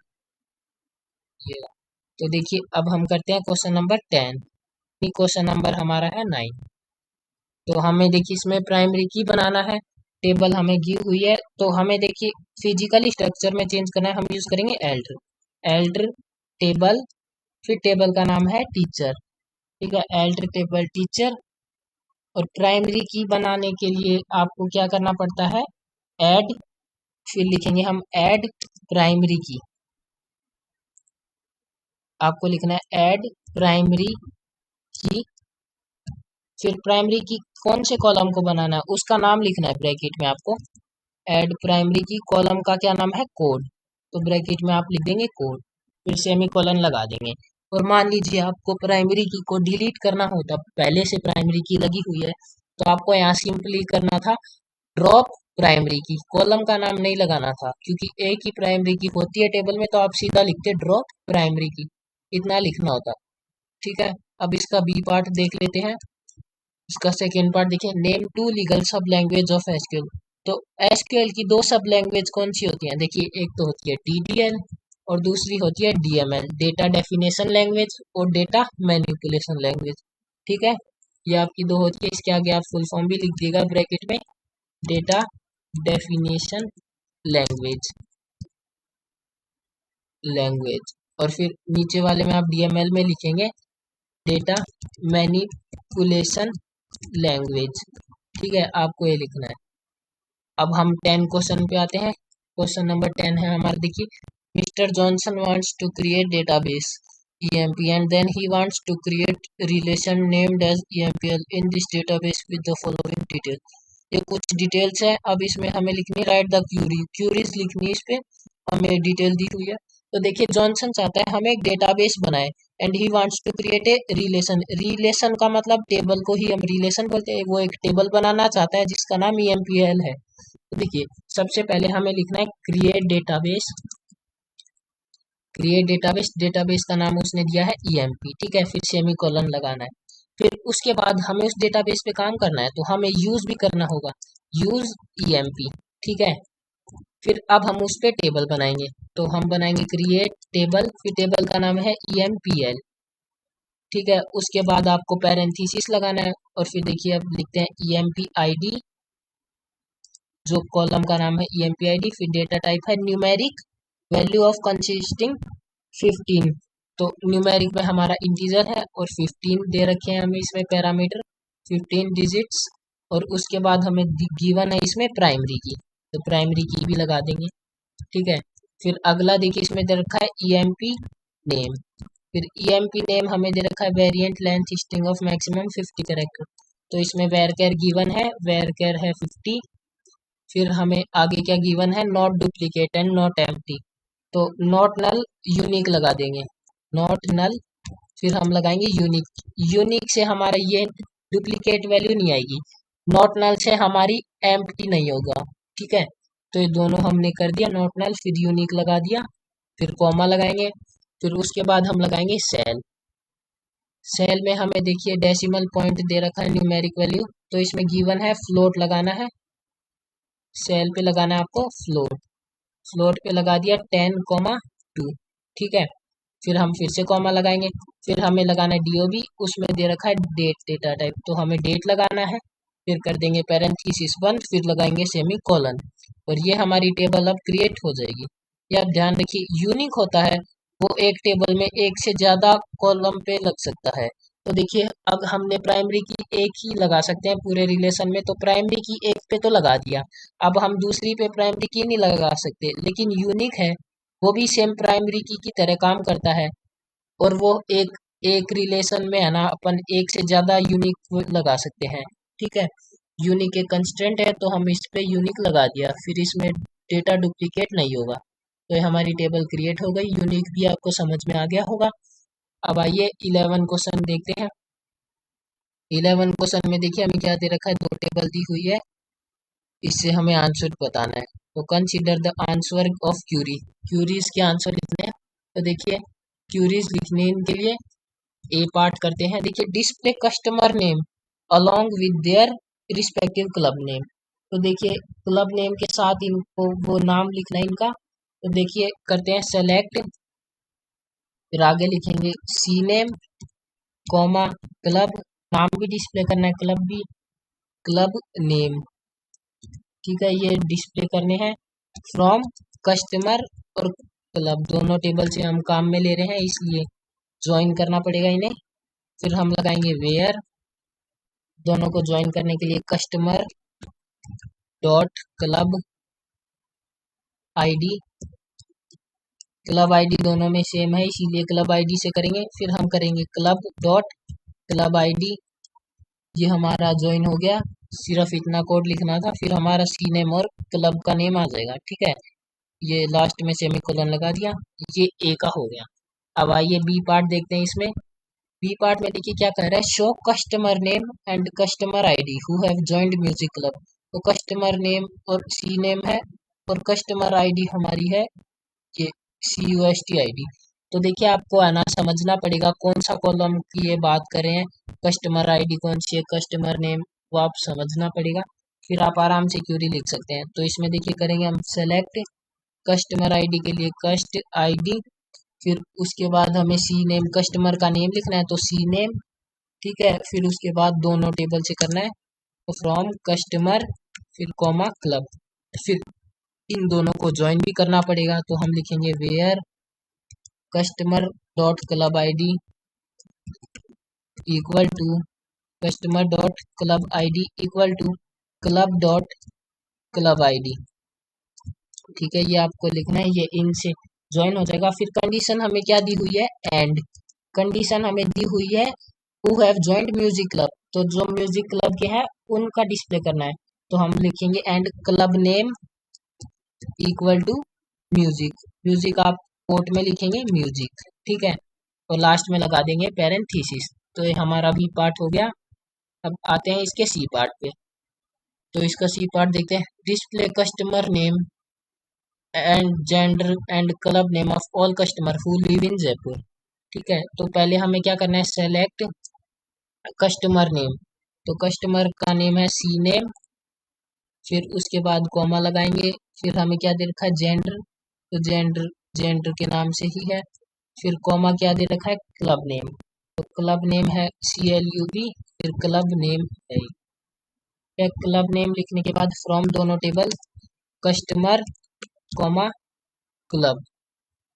ये रहा। तो देखिए अब हम करते हैं क्वेश्चन नंबर 10, क्वेश्चन नंबर हमारा है 9। तो हमें देखिए इसमें प्राइमरी की बनाना है, टेबल हमें गी हुई है, तो हमें देखिए फिजिकल स्ट्रक्चर में चेंज करना है, हम यूज करेंगे एल्डर, एल्डर टेबल, फिर टेबल का नाम है टीचर, ठीक है, एल्डर टेबल टीचर। और प्राइमरी की बनाने के लिए आपको क्या करना पड़ता है, ऐड, फिर लिखेंगे हम ऐड प्राइमरी की, आपको लिखना है ऐड प्राइमरी की। फिर प्राइमरी की कौन से कॉलम को बनाना है उसका नाम लिखना है ब्रैकेट में आपको, ऐड प्राइमरी की कॉलम का क्या नाम है, कोड, तो ब्रैकेट में आप लिख देंगे कोड, फिर सेमी कॉलन लगा देंगे। और मान लीजिए आपको प्राइमरी की को डिलीट करना होता, पहले से प्राइमरी की लगी हुई है, तो आपको यहाँ सिंपली करना था ड्रॉप प्राइमरी की, कॉलम का नाम नहीं लगाना था, क्योंकि एक ही प्राइमरी की होती है टेबल में, तो आप सीधा लिखते ड्रॉप प्राइमरी की, इतना लिखना होता। ठीक है, अब इसका बी पार्ट देख लेते हैं। इसका सेकेंड पार्ट देखिए, नेम टू लीगल सब लैंग्वेज ऑफ एसक्यूएल। तो एसक्यूएल की दो सब लैंग्वेज कौन सी होती हैं, देखिए एक तो होती है डीडीएल और दूसरी होती है डीएमएल, डेटा डेफिनेशन लैंग्वेज और डेटा मैनिपुलेशन लैंग्वेज। ठीक है, ये आपकी दो होती है, इसके आगे आप फुल फॉर्म भी लिख दिएगा ब्रैकेट में, डेटा डेफिनेशन लैंग्वेज लैंग्वेज, और फिर नीचे वाले में आप डीएमएल में लिखेंगे डेटा मैनिपुलेशन लैंग्वेज। ठीक है, आपको ये लिखना है। अब हम 10 क्वेश्चन पे आते हैं। क्वेश्चन नंबर 10 है हमारा, देखिए, Mister Johnson wants to create database EMP and then he wants to create relation named as EMPL in this database with the following detail। ये कुछ डिटेल्स है, अब इसमें हमें लिखनी है राइट द क्यूरीज लिखनी है, इस पे हमें डिटेल दी हुई है। तो देखिए जॉनसन चाहता है हम एक डेटाबेस बनाए, and he wants to create a relation, relation का मतलब टेबल को ही हम रिलेशन बोलते हैं, वो एक टेबल बनाना चाहता है जिसका नाम EMPL है। तो देखिए सबसे पहले हमें लिखना है create database, create database, database का नाम उसने दिया है EMP। ठीक है, फिर सेमी कॉलन लगाना है, फिर उसके बाद हमें उस डेटाबेस पे काम करना है, तो हमें यूज भी करना होगा, यूज EMP। ठीक है, फिर अब हम उस पे टेबल बनाएंगे, तो हम बनाएंगे क्रिएट टेबल, फिर टेबल का नाम है EMPL। ठीक है, उसके बाद आपको पैरेंथेसिस लगाना है, और फिर देखिए अब लिखते हैं EMP ID, जो कॉलम का नाम है EMP ID, फिर डेटा टाइप है न्यूमेरिक, वैल्यू ऑफ कंसिस्टिंग 15, तो न्यूमेरिक में हमारा इंटीजर है और 15 दे रखे हैं हमें इसमें पैरामीटर 15 डिजिट्स, और उसके बाद हमें गिवन है इसमें प्राइमरी की, तो प्राइमरी की भी लगा देंगे। ठीक है, फिर अगला देखिए इसमें दे रखा है EMP नेम, फिर EMP नेम हमें दे रखा है variant length string of maximum 50 character, तो इसमें वेरकेर गिवन है, वेरकेर है 50। फिर हमें आगे क्या गिवन है, not duplicate and not empty, तो नॉट नल यूनिक लगा देंगे, नॉट नल, फिर हम लगाएंगे यूनिक, यूनिक से हमारा ये डुप्लीकेट वैल्यू नहीं आएगी, नॉट नल से हमारी एम्प्टी नहीं होगा। ठीक है, तो ये दोनों हमने कर दिया, नॉट नल फिर यूनिक लगा दिया, फिर कॉमा लगाएंगे, फिर उसके बाद हम लगाएंगे सेल, सेल में हमें देखिए डेसिमल पॉइंट दे रखा है न्यूमेरिक वैल्यू, तो इसमें गिवन है फ्लोट लगाना है, सेल पे लगाना है आपको फ्लोट, फ्लोट पे लगा दिया 10,2। ठीक है, फिर हम फिर से कॉमा लगाएंगे, फिर हमें लगाना है DOB, उसमें दे रखा है डेट डेटा टाइप, तो हमें डेट लगाना है, फिर कर देंगे पैरेंथेसिस बंद, फिर लगाएंगे सेमी कॉलन, और ये हमारी टेबल अब क्रिएट हो जाएगी। ये आप ध्यान रखिए, यूनिक होता है वो एक टेबल में एक से ज्यादा कॉलम पे लग सकता है। तो देखिए अब हमने प्राइमरी की एक ही लगा सकते हैं पूरे रिलेशन में, तो प्राइमरी की एक पे तो लगा दिया, अब हम दूसरी पे प्राइमरी की नहीं लगा सकते, लेकिन यूनिक है, वो भी सेम प्राइमरी की तरह काम करता है, और वो एक एक रिलेशन में है ना, अपन एक से ज्यादा यूनिक लगा सकते हैं। ठीक है, यूनिक एक कंस्ट्रेंट है, तो हम इस पे यूनिक लगा दिया, फिर इसमें डेटा डुप्लीकेट नहीं होगा, तो ये हमारी टेबल क्रिएट हो गई, यूनिक भी आपको समझ में आ गया होगा। अब आइए 11 क्वेश्चन देखते हैं। 11 क्वेश्चन में देखिए हमें क्या दे रखा है, दो टेबल दी हुई है, इससे हमें आंसर बताना है, तो consider the answer of query, queries के आंसर लिखने हैं। तो देखिए क्यूरीज लिखने के लिए ए पार्ट करते हैं, देखिए display customer name along with their respective club name, तो देखिए क्लब नेम के साथ इनको वो नाम लिखना है इनका, तो देखिए करते हैं सेलेक्ट, फिर आगे लिखेंगे सी नेम कॉमा क्लब, नाम भी डिस्प्ले करना है, क्लब भी, क्लब नेम। ठीक है, ये डिस्प्ले करने हैं फ्रॉम कस्टमर और क्लब, दोनों टेबल से हम काम में ले रहे हैं इसलिए ज्वाइन करना पड़ेगा इन्हें। फिर हम लगाएंगे वेयर दोनों को ज्वाइन करने के लिए customer dot club ID, club ID दोनों में सेम है इसीलिए क्लब आईडी से करेंगे। फिर हम करेंगे क्लब डॉट क्लब आईडी, ये हमारा ज्वाइन हो गया। सिर्फ इतना कोड लिखना था, फिर हमारा सी नेम और क्लब का नेम आ जाएगा। ठीक है, ये लास्ट में सेमीकोलन लगा दिया, ये ए का हो गया। अब आइए बी पार्ट देखते हैं। इसमें बी पार्ट में देखिए क्या कह रहा है, show customer name and customer ID who have joined music club. तो कस्टमर नेम और सी नेम है और कस्टमर आईडी हमारी है ये CUST ID। तो देखिए आपको आना समझना पड़ेगा कौन सा कॉलम की ये बात करें हैं, कस्टमर आईडी कौन सी है, कस्टमर नेम, वो आप समझना पड़ेगा। फिर आप आराम से क्यूरी लिख सकते हैं। तो इसमें देखिए करेंगे हम सेलेक्ट कस्टमर आईडी के लिए कस्ट आईडी, फिर उसके बाद हमें सी नेम कस्टमर का नेम लिखना है तो सी नेम। ठीक है, फिर उसके बाद दोनों टेबल से करना है तो फ्रॉम कस्टमर फिर कॉमा क्लब, फिर इन दोनों को ज्वाइन भी करना पड़ेगा तो हम लिखेंगे where customer dot club ID equal to customer dot club ID equal to club dot club ID. ठीक है, ये आपको लिखना है, ये इनसे ज्वाइन हो जाएगा। फिर कंडीशन हमें क्या दी हुई है, एंड कंडीशन हमें दी हुई है who have joined music club, तो जो म्यूजिक क्लब के हैं उनका डिस्प्ले करना है तो हम लिखेंगे and club name equal to music, music आप कोट में लिखेंगे म्यूजिक। ठीक है, और लास्ट में लगा देंगे पैरेंथेसिस। तो ये हमारा बी पार्ट हो गया। अब आते हैं इसके सी पार्ट पे। तो इसका सी पार्ट देखते हैं, display customer name and gender and club name of all customer who live in Jaipur. ठीक है, तो पहले हमें क्या करना है, सेलेक्ट कस्टमर नेम, तो कस्टमर का नेम है सी नेम, फिर उसके बाद कॉमा लगाएंगे। फिर हमें क्या दे रखा है, जेंडर, तो जेंडर जेंडर के नाम से ही है। फिर कॉमा क्या दे रखा है, क्लब नेम, तो क्लब नेम है CLUB, फिर क्लब नेम है। क्लब नेम लिखने के बाद फ्रॉम दोनों टेबल कस्टमर कॉमा क्लब।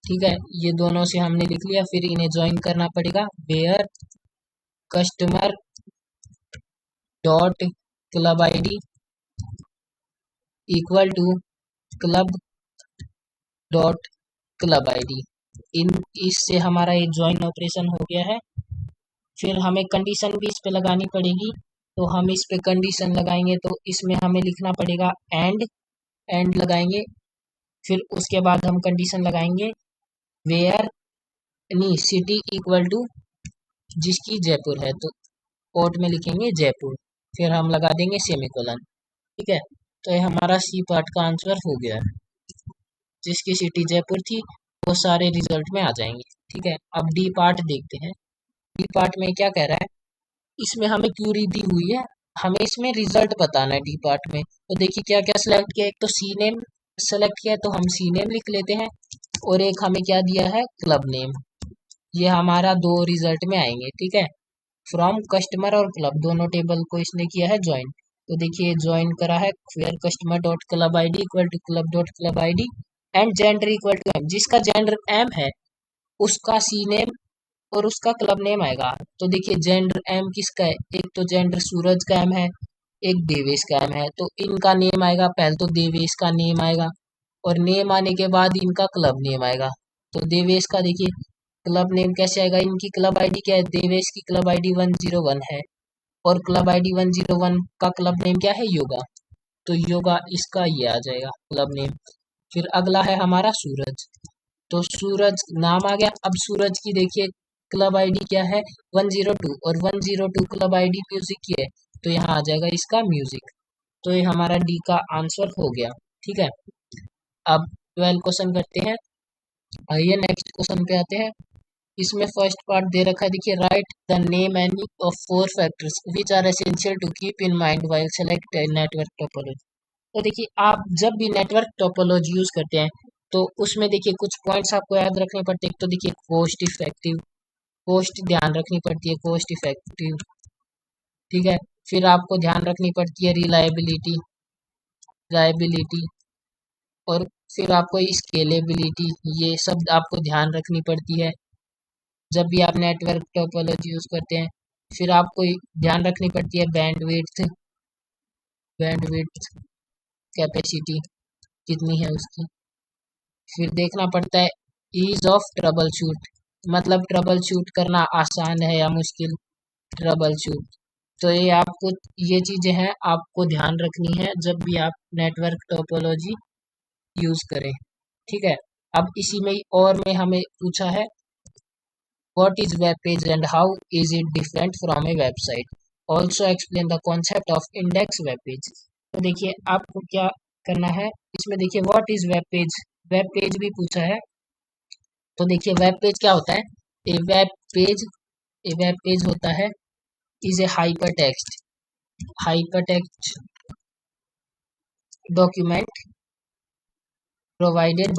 ठीक है, ये दोनों से हमने लिख लिया। फिर इन्हें ज्वाइन करना पड़ेगा, where customer dot club ID equal to club dot club ID. इन इससे हमारा ये ज्वाइन ऑपरेशन हो गया है। फिर हमें कंडीशन भी इस पे लगानी पड़ेगी, तो हम इस पे कंडीशन लगाएंगे तो इसमें हमें लिखना पड़ेगा एंड लगाएंगे। फिर उसके बाद हम कंडीशन लगाएंगे वेयर नहीं सिटी इक्वल टू जिसकी जयपुर है, तो कोट में लिखेंगे जयपुर, फिर हम लगा देंगे सेमीकोलन। ठीक है, तो ये हमारा सी पार्ट का आंसर हो गया है। जिसकी सिटी जयपुर थी वो सारे रिजल्ट में आ जाएंगे। ठीक है, अब डी पार्ट देखते हैं। डी पार्ट में क्या कह रहा है, इसमें हमें क्यूरी दी हुई है, हमें इसमें रिजल्ट बताना है डी पार्ट में। तो देखिए क्या क्या सिलेक्ट किया, एक तो सी नेम सेलेक्ट किया तो हम सी नेम लिख लेते हैं, और एक हमें क्या दिया है, क्लब नेम। ये हमारा दो रिजल्ट में आएंगे। ठीक है, फ्रॉम कस्टमर और क्लब दोनों टेबल को इसने किया है ज्वाइन। तो देखिए ज्वाइन करा है, where customer dot club ID equal to club dot club ID and gender equal to M, जिसका जेंडर एम है उसका सी नेम और उसका क्लब नेम आएगा। तो देखिए जेंडर एम किसका है, एक तो जेंडर सूरज का एम है, एक देवेश का एम है, तो इनका नेम आएगा, पहले तो देवेश का नेम आएगा और नेम आने के बाद इनका क्लब नेम आएगा। तो देवेश का देखिए क्लब नेम कैसे आएगा, इनकी क्लब आईडी क्या है, देवेश की क्लब आईडी 101 है और क्लब आईडी 101 का क्लब नेम क्या है, योगा, तो योगा इसका ये आ जाएगा क्लब नेम। फिर अगला है हमारा सूरज, तो सूरज नाम आ गया। अब सूरज की देखिए क्लब आईडी क्या है, 102 और 102 क्लब आईडी म्यूजिक की है, तो यहाँ आ जाएगा इसका म्यूजिक। तो ये हमारा डी का आंसर हो गया। ठीक है, अब 12 क्वेश्चन करते हैं। आइए नेक्स्ट क्वेश्चन पे आते हैं। इसमें फर्स्ट पार्ट दे रखा है, देखिए write the name any of 4 factors which are essential to keep in mind while select network topology. तो देखिए आप जब भी नेटवर्क टोपोलॉजी यूज करते हैं तो उसमें देखिए कुछ पॉइंट्स आपको याद रखने पड़ते हैं। तो देखिए कॉस्ट इफेक्टिव, कॉस्ट ध्यान रखनी पड़ती है, कॉस्ट इफेक्टिव। ठीक है, फिर आपको ध्यान रखनी पड़ती है रिलायबिलिटी, रिलायबिलिटी, और फिर आपको स्केलेबिलिटी, ये सब आपको ध्यान रखनी पड़ती है जब भी आप नेटवर्क टोपोलॉजी यूज करते हैं। फिर आपको ध्यान रखनी पड़ती है बैंडविड्थ कैपेसिटी कितनी है उसकी। फिर देखना पड़ता है ईज ऑफ ट्रबल शूट, मतलब ट्रबल शूट करना आसान है या मुश्किल, ट्रबल शूट। तो ये आपको, ये चीजें हैं आपको ध्यान रखनी है जब भी आप नेटवर्क टोपोलॉजी यूज करें। ठीक है। अब इसी में और में हमें पूछा है what is web page and how is it different from A website, also explain the concept of index web page. तो देखिए आपको क्या करना है इसमें, देखिए व्हाट इज वेब पेज भी पूछा है। तो देखिए वेब पेज क्या होता है, ए वेब पेज ए वेब पेज होता है is a hypertext document provided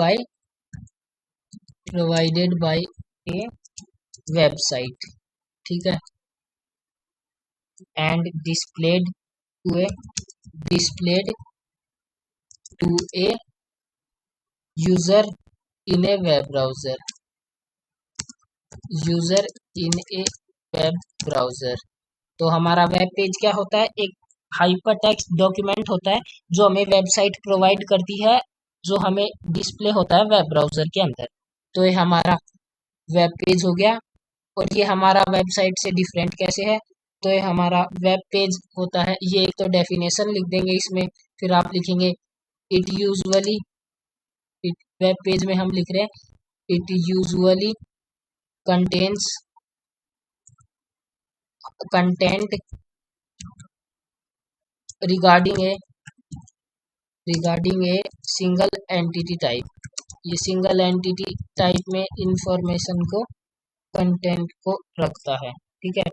by a website, ठीक है, and displayed to a user in a web browser तो हमारा वेब पेज क्या होता है, एक हाइपर टेक्स्ट डॉक्यूमेंट होता है जो हमें वेबसाइट प्रोवाइड करती है, जो हमें डिस्प्ले होता है वेब ब्राउजर के अंदर। तो ये हमारा वेब पेज हो गया। और ये हमारा वेबसाइट से डिफरेंट कैसे है, तो ये हमारा वेब पेज होता है, ये एक तो डेफिनेशन लिख देंगे इसमें, फिर आप लिखेंगे इट यूजुअली, वेब पेज में हम लिख रहे हैं it usually contents content regarding a single entity type, ये सिंगल एंटिटी टाइप में इंफॉर्मेशन को, कंटेंट को रखता है। ठीक है।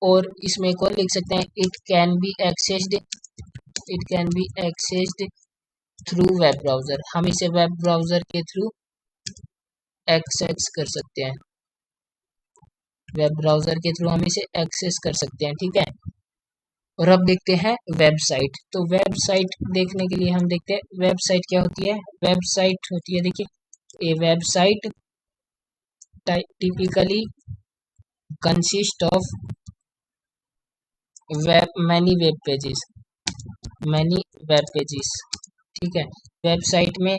और इसमें एक और लिख सकते हैं it can be accessed through web browser, हम इसे वेब ब्राउजर के थ्रू एक्सेस कर सकते हैं, वेब ब्राउजर के थ्रू हम इसे एक्सेस कर सकते हैं। ठीक है। और अब देखते हैं वेबसाइट। तो वेबसाइट देखने के लिए हम देखते हैं वेबसाइट क्या होती है। वेबसाइट होती है, देखिए a website typically consist of many web pages. ठीक है। वेबसाइट में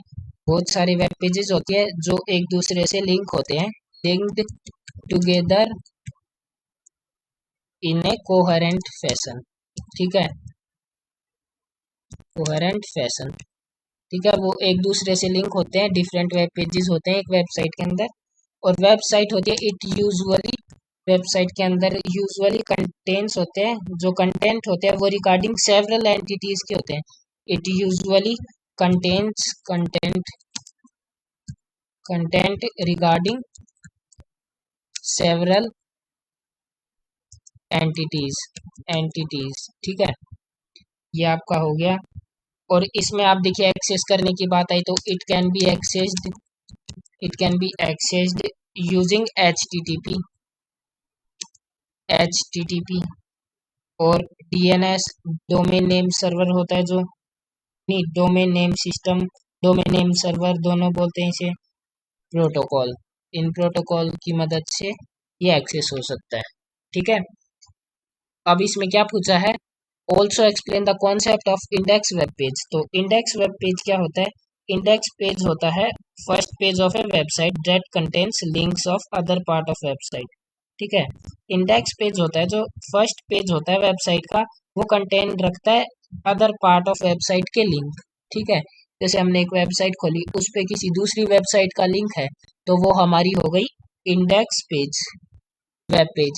बहुत सारे वेब पेजेस होते हैं जो एक दूसरे से लिंक होते हैं, linked together in A coherent fashion. ठीक है, कोहेरेंट फैशन। ठीक है, वो एक दूसरे से लिंक होते हैं, डिफरेंट वेब पेजेस होते हैं एक वेबसाइट के अंदर। और वेबसाइट होती है इट यूजुअली, वेबसाइट के अंदर यूजुअली कंटेंट्स होते हैं, जो कंटेंट होते हैं वो रिगार्डिंग सेवरल एंटिटीज के होते हैं। It usually contents content regarding several entities. ठीक है, ये आपका हो गया। और इसमें आप देखिए एक्सेस करने की बात आई तो it can be accessed using HTTP और डीएनएस, डोमेन नेम सर्वर होता है, जो नहीं domain name system, domain name server दोनों बोलते हैं इसे, प्रोटोकॉल, इन प्रोटोकॉल की मदद से ये एक्सेस हो सकता है। ठीक है। अब इसमें क्या पूछा है, also explain the concept of index web page. तो इंडेक्स वेब पेज क्या होता है, इंडेक्स पेज होता है first page of A website that contains links of other part of website. ठीक है, इंडेक्स पेज होता है जो फर्स्ट पेज होता है वेबसाइट का, वो कंटेन रखता है अदर पार्ट ऑफ वेबसाइट के लिंक। ठीक है, जैसे हमने एक वेबसाइट खोली, उस पे किसी दूसरी वेबसाइट का लिंक है, तो वो हमारी हो गई इंडेक्स पेज, वेब पेज।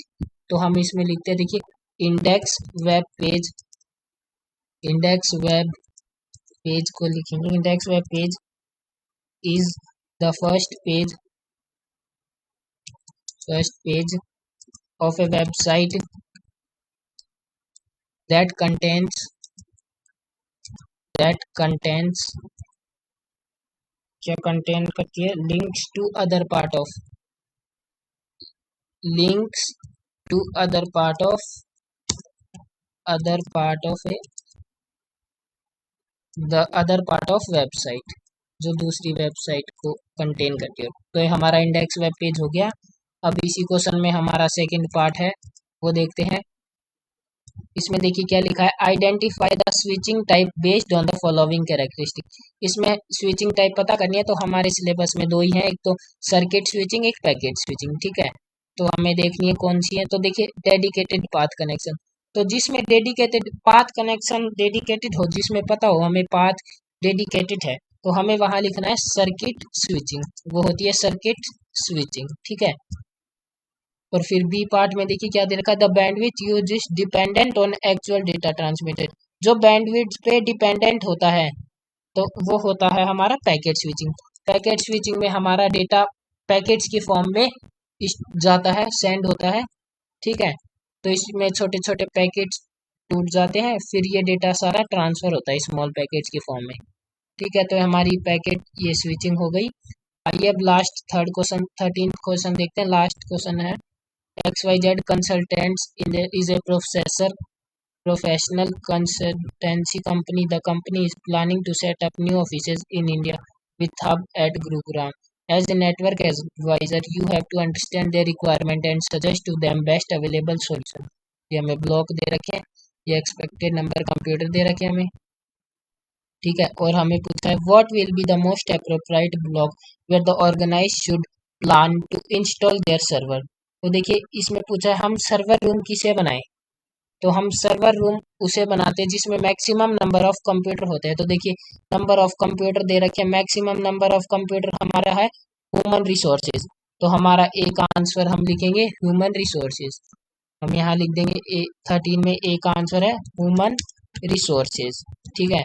तो हम इसमें लिखते हैं, देखिए इंडेक्स वेब पेज को लिखेंगे, index web page is the first page of A website that contains क्या कंटेन करती है, links to other part of the other part of website, जो दूसरी वेबसाइट को कंटेन करती है। तो ये हमारा इंडेक्स वेब पेज हो गया। अब इसी क्वेश्चन में हमारा सेकंड पार्ट है, वो देखते हैं। इसमें देखिए क्या लिखा है, identify the switching type based on the following characteristic. इसमें स्विचिंग टाइप पता करनी है, तो हमारे सिलेबस में दो ही है, एक तो सर्किट स्विचिंग, एक पैकेट स्विचिंग, ठीक है। तो हमें देखनी है कौन सी है, तो देखिए डेडिकेटेड पाथ कनेक्शन। तो जिसमें डेडिकेटेड पाथ कनेक्शन डेडिकेटेड हो, जिसमें पता हो हमें पाथ डेडिकेटेड है, तो हमें वहां लिखना है सर्किट स्विचिंग, वो होती है सर्किट स्विचिंग, ठीक है। और फिर बी पार्ट में देखिए क्या दे रखा है, the bandwidth use is dependent on actual data transmitted. जो बैंडविड्थ पे डिपेंडेंट होता है, तो वो होता है हमारा पैकेट स्विचिंग। पैकेट स्विचिंग में हमारा डेटा पैकेट्स की फॉर्म में जाता है, सेंड होता है, ठीक है। तो इसमें छोटे छोटे पैकेट्स टूट जाते हैं, फिर ये डेटा सारा ट्रांसफर होता है स्मॉल पैकेट्स की फॉर्म में, ठीक है। तो हमारी पैकेट ये स्विचिंग हो गई। आइए अब last third question 13th question देखते हैं। लास्ट क्वेश्चन है, XYZ Consultants is a professional consultancy company. The company is planning to set up new offices in India with hub at Gurugram. As a network advisor, you have to understand their requirement and suggest to them best available solution. ये हमें block दे रखे हैं, ये expected number computer दे रखे हैं हमें, ठीक है। और हमें पूछा है what will be the most appropriate block where the organise should plan to install their server. तो देखिए इसमें पूछा है हम सर्वर रूम किसे बनाएं, तो हम सर्वर रूम उसे बनाते हैं जिसमें मैक्सिमम नंबर ऑफ कंप्यूटर होते हैं। तो देखिए नंबर ऑफ कंप्यूटर दे रखे हैं, मैक्सिमम नंबर ऑफ कंप्यूटर हमारा है ह्यूमन रिसोर्सेज। तो हमारा एक आंसर हम लिखेंगे ह्यूमन रिसोर्सेज, हम यहाँ लिख देंगे 13 में एक आंसर है ह्यूमन रिसोर्सेज, ठीक है।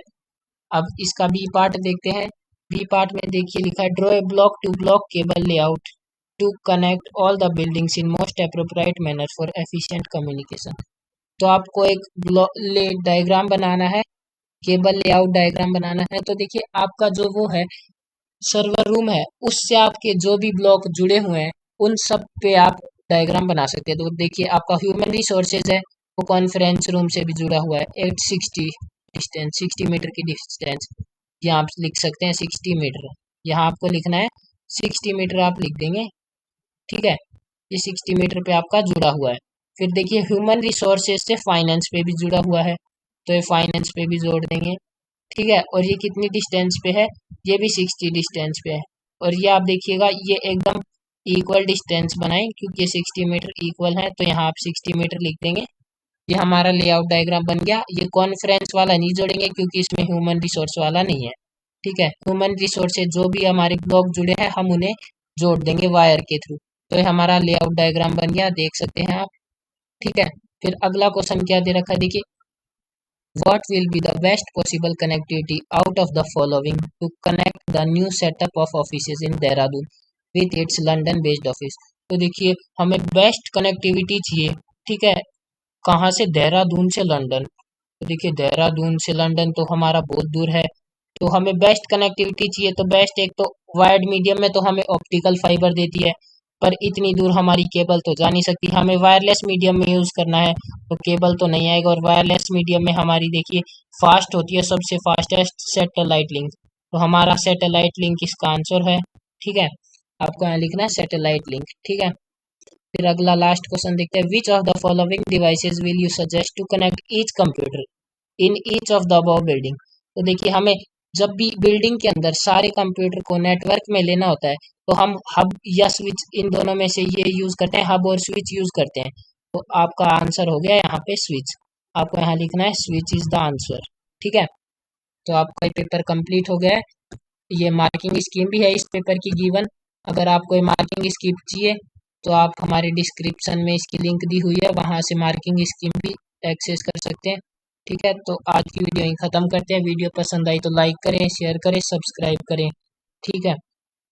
अब इसका बी पार्ट देखते हैं। बी पार्ट में देखिए लिखा है draw a block to block cable layout to connect all the buildings in most appropriate manner for efficient communication. तो आपको एक डायग्राम बनाना है, केबल लेआउट डायग्राम बनाना है। तो देखिए आपका जो वो है सर्वर रूम है, उससे आपके जो भी ब्लॉक जुड़े हुए हैं उन सब पे आप डायग्राम बना सकते हैं। तो देखिए आपका ह्यूमन रिसोर्सेज है, वो कॉन्फ्रेंस रूम से भी जुड़ा हुआ है, 860 डिस्टेंस, 60 मीटर की डिस्टेंस, यहाँ आप लिख सकते हैं 60 मीटर। यहाँ आपको लिखना है 60 मीटर, आप लिख देंगे, ठीक है। ये 60 मीटर पे आपका जुड़ा हुआ है। फिर देखिए ह्यूमन रिसोर्सेज से फाइनेंस पे भी जुड़ा हुआ है, तो ये फाइनेंस पे भी जोड़ देंगे, ठीक है। और ये कितनी डिस्टेंस पे है, ये भी 60 डिस्टेंस पे है। और ये आप देखिएगा ये एकदम इक्वल डिस्टेंस बनाएं, क्योंकि ये 60 मीटर इक्वल है, तो यहाँ आप 60 मीटर लिख देंगे। ये हमारा लेआउट डायग्राम बन गया। ये कॉन्फ्रेंस वाला नहीं जोड़ेंगे क्योंकि इसमें ह्यूमन रिसोर्स वाला नहीं है, ठीक है। ह्यूमन रिसोर्स से जो भी हमारे ब्लॉक जुड़े हैं हम उन्हें जोड़ देंगे वायर के थ्रू। तो ये हमारा लेआउट डायग्राम बन गया, देख सकते हैं आप, ठीक है। फिर अगला क्वेश्चन क्या दे रखा है, देखिए what will be the best possible connectivity out of the following to connect the new setup of offices in Dehradun with its London based office. तो देखिए हमें बेस्ट कनेक्टिविटी चाहिए, ठीक है। कहाँ से, देहरादून से लंदन। तो देखिए देहरादून से लंदन तो हमारा बहुत दूर है, तो हमें बेस्ट कनेक्टिविटी चाहिए। तो बेस्ट एक तो वायर्ड मीडियम में तो हमें ऑप्टिकल फाइबर देती है, पर इतनी दूर हमारी केबल तो जा नहीं सकती, हमें वायरलेस मीडियम में यूज़ करना है, तो केबल तो नहीं आएगा। और वायरलेस मीडियम में हमारी देखिए फास्ट होती है, सबसे फास्टेस्ट सैटेलाइट लिंक, तो हमारा सैटेलाइट लिंक इसका आंसर है, ठीक है। आपको यहाँ लिखना है सैटेलाइट लिंक, ठीक है। फिर अगला लास्ट क्वेश्चन देखते हैं, which of the following devices will you suggest to connect each computer in each of the above building. तो देखिए हमें जब भी बिल्डिंग के अंदर सारे कंप्यूटर को नेटवर्क में लेना होता है, तो हम हब या स्विच इन दोनों में से ये यूज करते हैं, हब और स्विच यूज करते हैं। तो आपका आंसर हो गया यहाँ पे स्विच, आपको यहाँ लिखना है स्विच इज द आंसर, ठीक है। तो आपका पेपर कंप्लीट हो गया है। ये मार्किंग स्कीम भी है इस पेपर की गिवन। अगर आपको ये मार्किंग स्कीम चाहिए तो आप हमारे डिस्क्रिप्शन में इसकी लिंक दी हुई है, वहाँ से मार्किंग स्कीम भी एक्सेस कर सकते हैं, ठीक है। तो आज की वीडियो यहीं ख़त्म करते हैं। वीडियो पसंद आई तो लाइक करें, शेयर करें, सब्सक्राइब करें, ठीक है।